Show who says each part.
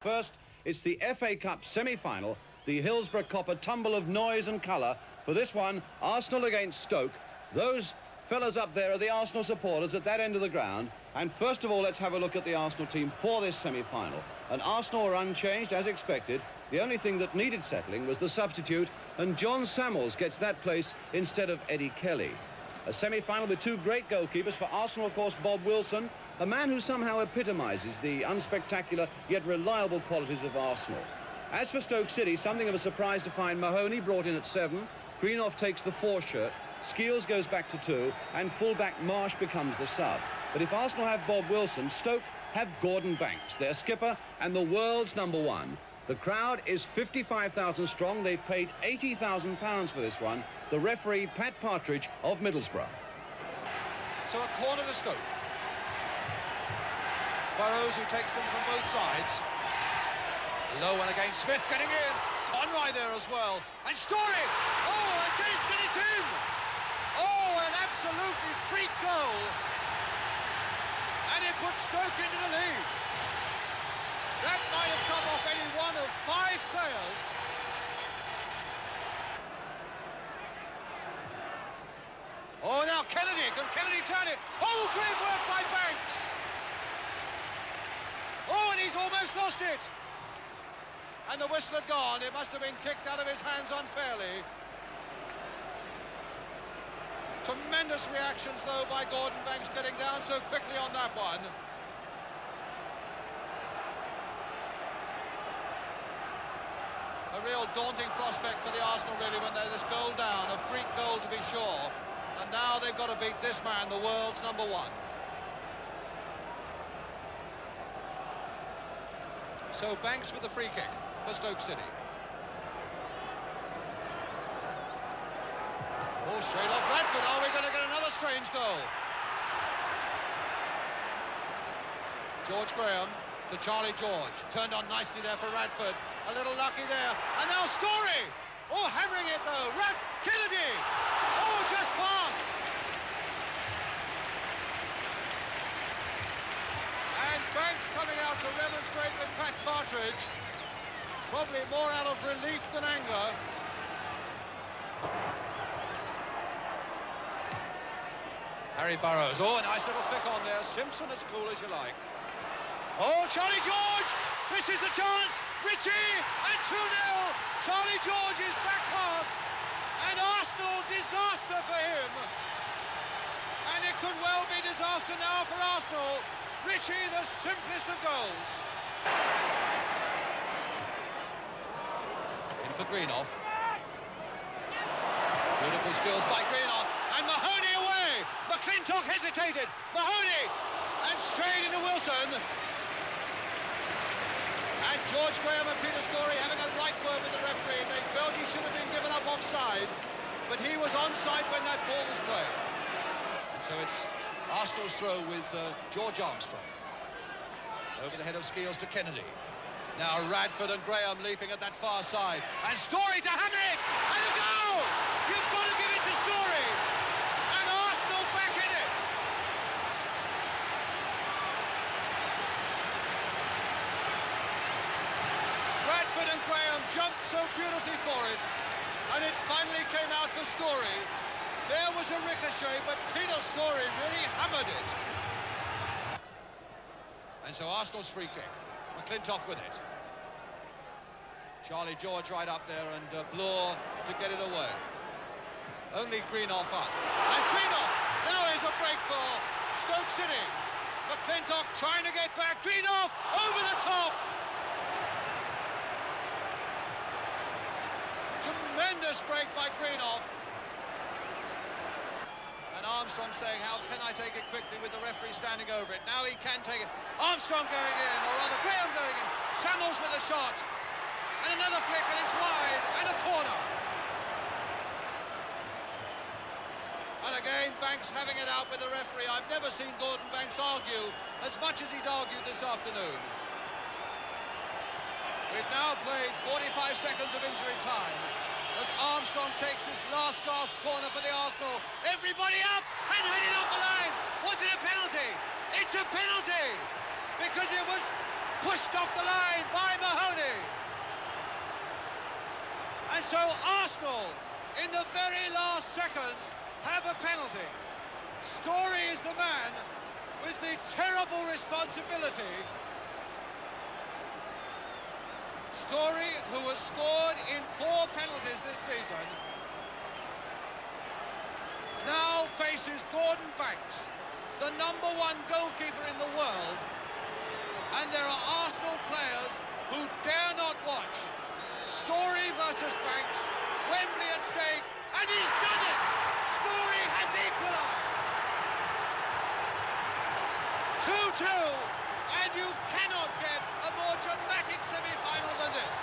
Speaker 1: First, it's the FA Cup semi-final, the Hillsborough Copper tumble of noise and colour. For this one, Arsenal against Stoke. Those fellas up there are the Arsenal supporters at that end of the ground. And first of all, let's have a look at the Arsenal team for this semi-final. And Arsenal are unchanged, as expected. The only thing that needed settling was the substitute, and John Samuels gets that place instead of Eddie Kelly. A semi-final with two great goalkeepers. For Arsenal, of course, Bob Wilson, a man who somehow epitomises the unspectacular yet reliable qualities of Arsenal. As for Stoke City, something of a surprise to find Mahoney brought in at 7, Greenoff takes the 4 shirt, Skeels goes back to 2, and fullback Marsh becomes the sub. But if Arsenal have Bob Wilson, Stoke have Gordon Banks, their skipper and the world's #1. The crowd is 55,000 strong. They've paid £80,000 for this one. The referee, Pat Partridge of Middlesbrough.
Speaker 2: So a corner to Stoke. Burrows, who takes them from both sides. Low one against Smith, getting in. Conroy there as well. And Story! Oh, against and it's in! Oh, an absolutely freak goal. And it puts Stoke into the lead. That might have come off any one of 5 players. Oh, now Kennedy. Can Kennedy turn it? Oh, great work by Banks. Oh, and he's almost lost it. And the whistle had gone. It must have been kicked out of his hands unfairly. Tremendous reactions, though, by Gordon Banks getting down so quickly on that one. A real daunting prospect for the Arsenal, really, when they're this goal down. A freak goal, to be sure. And now they've got to beat this man, the world's #1. So Banks with the free kick for Stoke City. Oh, straight off Radford. Are we going to get another strange goal? George Graham to Charlie George. Turned on nicely there for Radford. A little lucky there. And now Story. Oh, hammering it though. Kennedy. Oh, just passed. And Banks coming out to remonstrate with Pat Partridge. Probably more out of relief than anger. Harry Burrows. Oh, a nice little flick on there. Simpson as cool as you like. Oh, Charlie George! This is the chance! Ritchie! And 2-0! Charlie George's back pass! And Arsenal, disaster for him! And it could well be disaster now for Arsenal. Ritchie, the simplest of goals. In for Greenoff. Beautiful skills by Greenoff. And Mahoney away! McClintock hesitated. Mahoney! And straight into Wilson. And George Graham and Peter Story having a right word with the referee. They felt he should have been given up offside, but he was onside when that ball was played. And so it's Arsenal's throw with George Armstrong. Over the head of Skeels to Kennedy. Now Radford and Graham leaping at that far side. And Story to hammer it! And a goal! You've got to give it to Story! And Arsenal back in it! Radford and Graham jumped so beautifully for it, and it finally came out for Story. There was a ricochet, but Peter Story really hammered it. And so Arsenal's free kick. McClintock with it. Charlie George right up there, and Bloor to get it away. Only Greenoff up. And Greenoff! Now is a break for Stoke City. McClintock trying to get back. Greenoff over the top! Tremendous break by Greenoff. And Armstrong saying, how can I take it quickly with the referee standing over it? Now he can take it. Armstrong going in, or rather Graham going in. Samuels with a shot. And another flick, and it's wide, and a corner. And again, Banks having it out with the referee. I've never seen Gordon Banks argue as much as he's argued this afternoon. We've now played 45 seconds of injury time as Armstrong takes this last gasp corner for the Arsenal. Everybody up and heading off the line. Was it a penalty? It's a penalty because it was pushed off the line by so Arsenal, in the very last seconds, have a penalty. Story is the man with the terrible responsibility. Story, who has scored in 4 penalties this season, now faces Gordon Banks, the #1 goalkeeper in the world, and there are Arsenal players who dare not watch. Story versus Banks, Wembley at stake, and he's done it! Story has equalised! 2-2, and you cannot get a more dramatic semi-final than this.